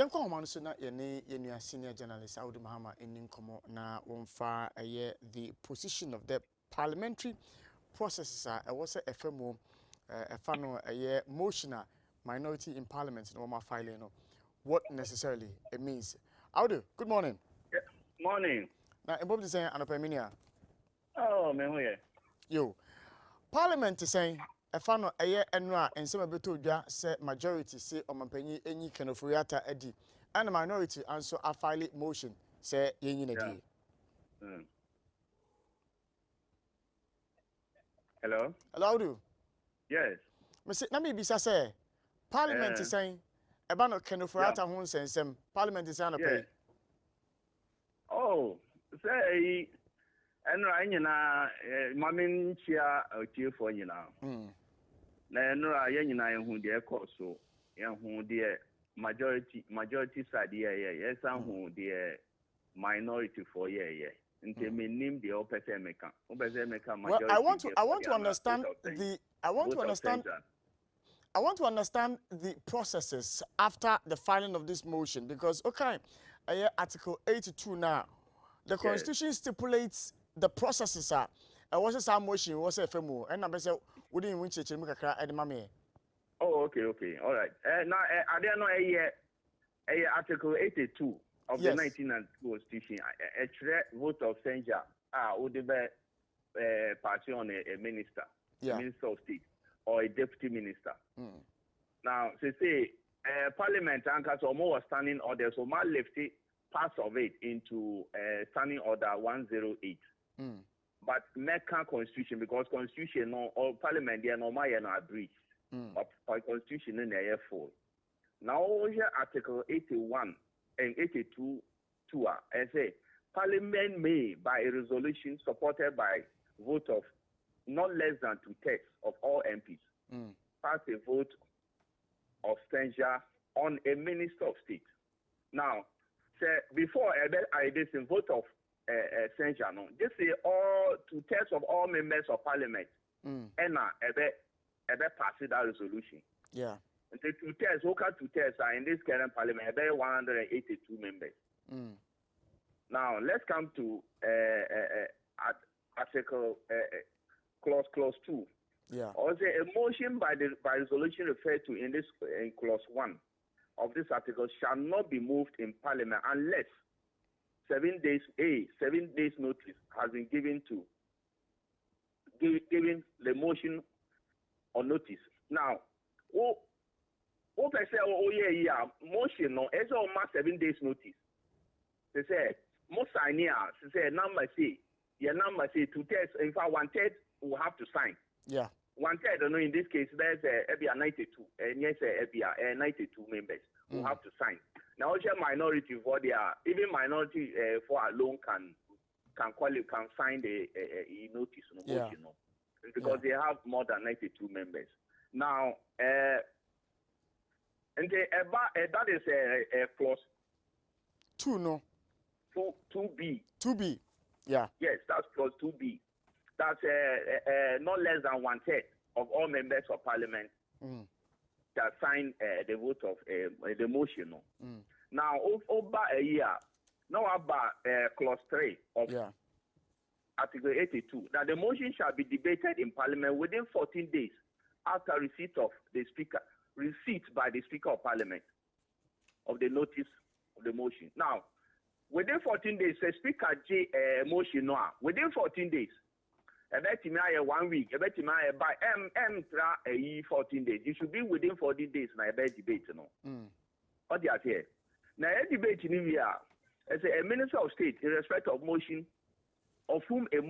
Then come on, so not your senior journalist Awudu Mahama in Nkomo na wonfa the position of the parliamentary processes are was a FMO a fano a motion minority in parliament no more filing no what necessarily it means. Awudu, good morning. Yeah, morning. Now Bob is saying anopeminia. Oh, man, where? Yo. Parliament is saying a fano a year and some of the say majority say on Mampany any kind of Ofori Atta edi and the minority answer a file motion say yen Yeah. Hello? Hello, do? Yes. Let me be say Parliament is saying a ban of Ofori Atta who sends them Parliament is saying Yes. Oh, say and right now, Mammy Chia or for you now. No, I ain't who dear course so, young who dear majority side, yes, and who dear minority for yeah. Until me name the Opezemeka. Well, I want to understand I want to understand the processes after the filing of this motion because okay, Article 82 now. The Constitution stipulates the processes are. Was a some motion was a FMO and I say wouldn't win church and mammy. Oh, okay. All right. Now I don't know Article 82 of the 1992 Constitution. A vote of censure would be party on a minister, minister of state, or a deputy minister. Now, say Parliament anchors or more standing order, so my lefty parts of it into standing order 108. But Mecca Constitution, because Constitution or Parliament, they are no breach of Constitution in the air for. Now, here Article 81 and 82 I say Parliament may, by a resolution supported by vote of not less than 2/3 of all MPs, pass a vote of censure on a minister of state. Now, say before I did a vote of censure, no, just say all 2/3 of all members of Parliament, and pass that resolution. Yeah. And the 2/3, local 2/3 are in this current Parliament, about 182 members. Now let's come to Article clause 2. Yeah. Also, a motion by resolution referred to in clause 1 of this article shall not be moved in Parliament unless 7 days notice has been given the motion or notice. Now, motion no, it's almost 7 days notice. They say most sign here. They say number say 2/3. In fact, 1/3 will have to sign. Yeah. 1/3. No, in this case, there's a 92, and yes, a 92 members who have to sign. Now, also minority for their even minority for alone can sign the notice no motion, no, because they have more than 92 members. Now, and that is a clause 2 no. 2B. 2B. Yeah. Yes, that's clause 2B. That's not less than 1/3 of all members of Parliament that sign the vote of the motion. No. Now, over a year, now about clause 3 of Article 82, that the motion shall be debated in Parliament within 14 days after receipt by the Speaker of Parliament of the notice of the motion. Now, within 14 days, the Speaker J motion now. Within 14 days, about 1 week, about by 14 days. You should be within 14 days now about debate. What do you say? Now, a debate in India, as a minister of state in respect of motion, of whom a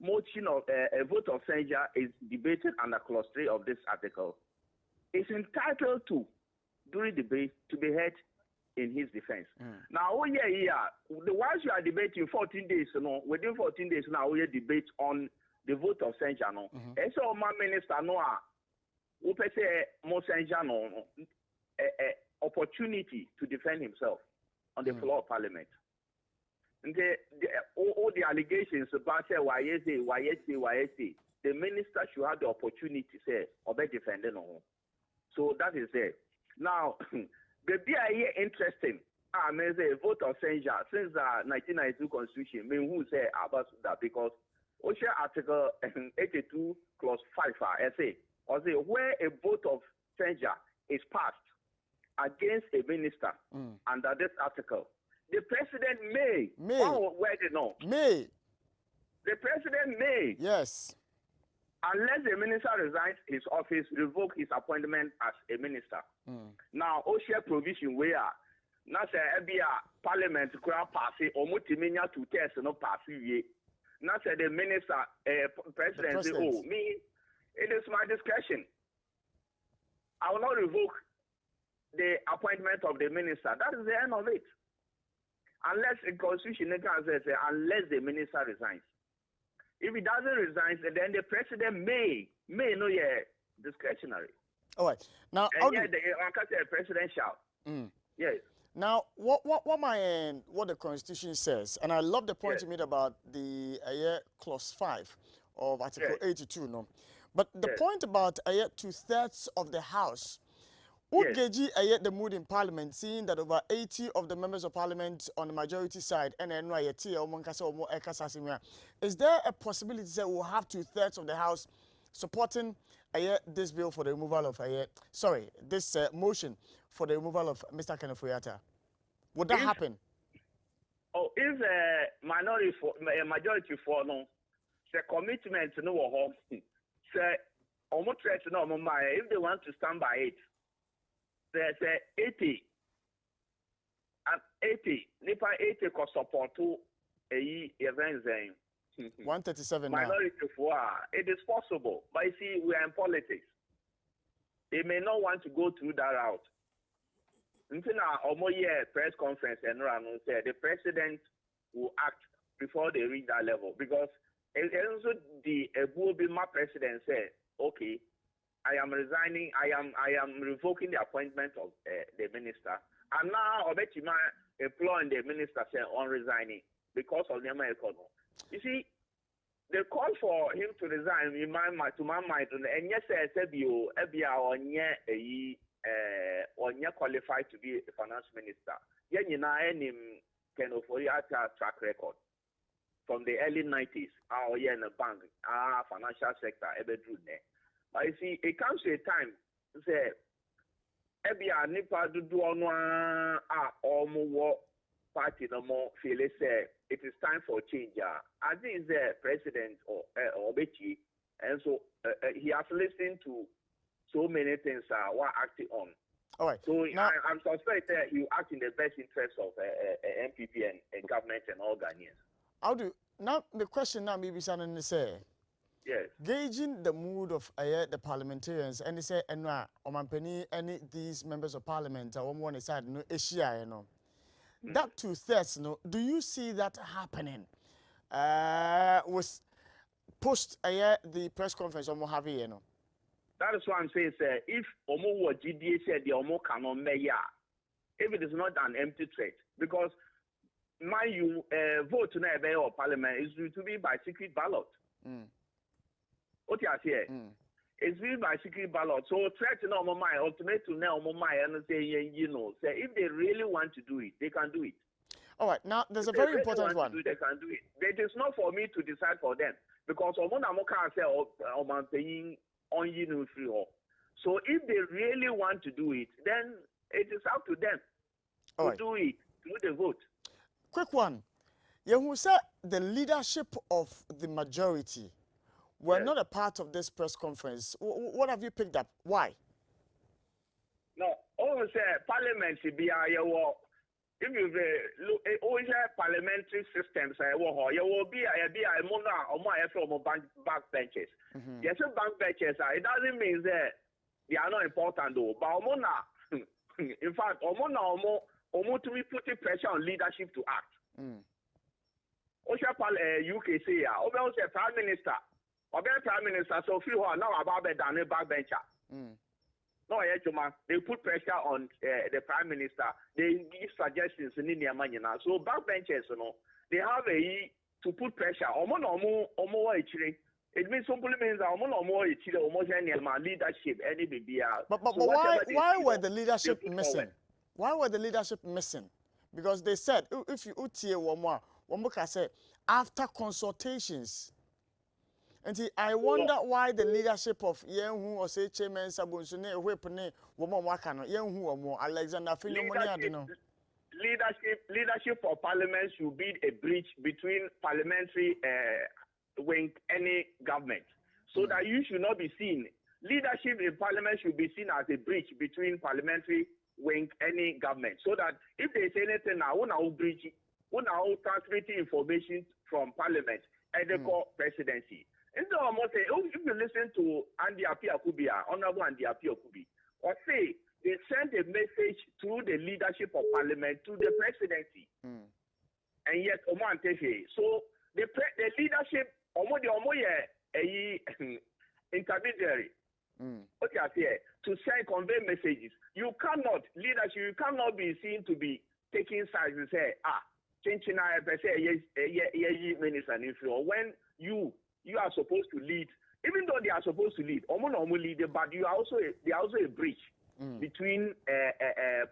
motion of a vote of censure is debated under clause 3 of this article, is entitled to, during debate, to be heard in his defense. Now, the ones you are debating 14 days, within 14 days now, we debate on the vote of censure. And so, my minister, who say more censure, opportunity to defend himself on the floor of Parliament. And all the allegations about why the minister should have the opportunity to say or be defended. So that is it. Now, Baby, I hear interesting. I mean, say vote of censure since the 1992 Constitution. I mean, who say about that? Because OSHA Article 82 Clause 5 I say, or say where a vote of censure is passed against a minister under this article, the president may. Oh, where they know? May. The president may. Yes. Unless the minister resigns his office, revoke his appointment as a minister. Now, OSHA provision where now say parliament could pass it or multimania to test no pass it. Now say the minister, president say, oh, me, it is my discretion. I will not revoke the appointment of the minister. That is the end of it. Unless the constitution says unless the minister resigns. If he doesn't resign, then the president may know discretionary. All right. Now, the president shall. Yes. Now, what the Constitution says, and I love the point you made about the clause 5 of Article 82. No, but the point about 2/3 of the House. Ugeji the mood in Parliament, seeing that over 80 of the members of Parliament on the majority side, is there a possibility that we'll have 2/3 of the House supporting this bill for the removal of this motion for the removal of Mr. Ofori Atta? Would that happen? Oh, if a majority for no, the commitment no say almost no if they want to stand by it. There's 80 and 80. Nipa 80 could support a event 137 now. Minority for it is possible, but you see, we are in politics. They may not want to go through that route. Until now, almost press conference and said the president will act before they reach that level because also the my president said, okay. I am resigning. I am revoking the appointment of the minister. And now, Obetima employing the minister on resigning because of the economy. You see, the call for him to resign, to my mind, and yes, Ebia on qualified to be a finance minister. Yen any Ofori Atta track record from the early 90s. In a bank, financial sector, But you see, it comes to a time to say, Ebia nipa do ono or more party no more feel say it is time for change. As he is the president or Obechi, and so he has listened to so many things what acting on. All right. So now, I'm suspect that you act in the best interest of MPP and government and all Ghanaians. How do now the question now maybe something to say? Yes. Gauging the mood of the parliamentarians, and they say, any these members of parliament, on one side, no issue, that 2/3, no, do you see that happening? Was post the press conference on Mojave, no? That is what I'm saying, sir. If Omo what GDA said, the Omo cannot measure, if it is not an empty threat, because you vote to never parliament is to be by secret ballot. What you are saying? It's really by secret ballot. So threat no more my ultimate to now more my and say say if they really want to do it, they can do it. All right, now there's a very important one. They can do it. It is not for me to decide for them because Omona can say I'm paying on free. So if they really want to do it, then it is up to them to do it, to the vote. Quick one. You said the leadership of the majority were not a part of this press conference. What have you picked up? Why? No, always parliament should be if you look always parliamentary systems, you will be a from back benches. Yes, back benches. It doesn't mean that they are not important though. But in fact, to be putting pressure on leadership to act. UK say prime minister. Prime minister, so few are now about the backbencher. No, they put pressure on the prime minister. They give suggestions in India. So backbenchers, they have to put pressure. It means simply means leadership. But why were the leadership missing? Why were the leadership missing? Because they said, if you utie one more say after consultations. And I wonder why the leadership of Yenhu or say Chairman Sabunsune, Whipne, Woman Wakano, Yenhu or more Alexander Finomoni. Leadership for parliament should be a bridge between parliamentary wing any government, so that you should not be seen. Leadership in parliament should be seen as a bridge between parliamentary wing any government, so that if there is anything now, we now bridge, we now transmit information from parliament and the presidency. And so if you listen to Andy Apia Kubia, Honorable Andy Apia Kubi, or say they sent a message through the leadership of parliament to the presidency, and yet so the leadership intermediary. Okay, I say to send convey messages. You cannot leadership. You cannot be seen to be taking sides and say changing minister when you are supposed to lead, even though they are supposed to lead, lead, but they are also a bridge between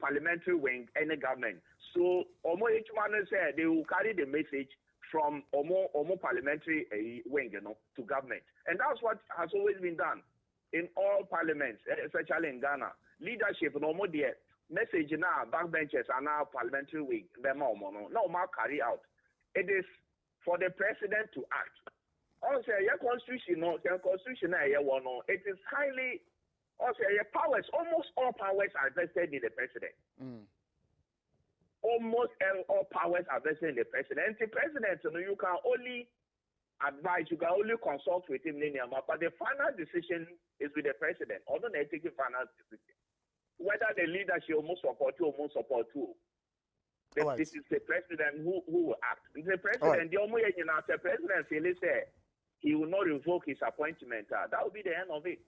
parliamentary wing and the government. So each man said they will carry the message from parliamentary wing, to government, and that's what has always been done in all parliaments, especially in Ghana. Leadership, the message now backbenchers are now parliamentary wing. Now carry out. It is for the president to act. Also, your constitution, it is highly, also, your powers, almost all powers are vested in the president. Almost all powers are vested in the president. And the president, you can only advise, you can only consult with him, but the final decision is with the president. Although they take the final decision. Whether the leadership will support you or won't support you. This is the president who will act. The president, the president, he will not revoke his appointment. That will be the end of it.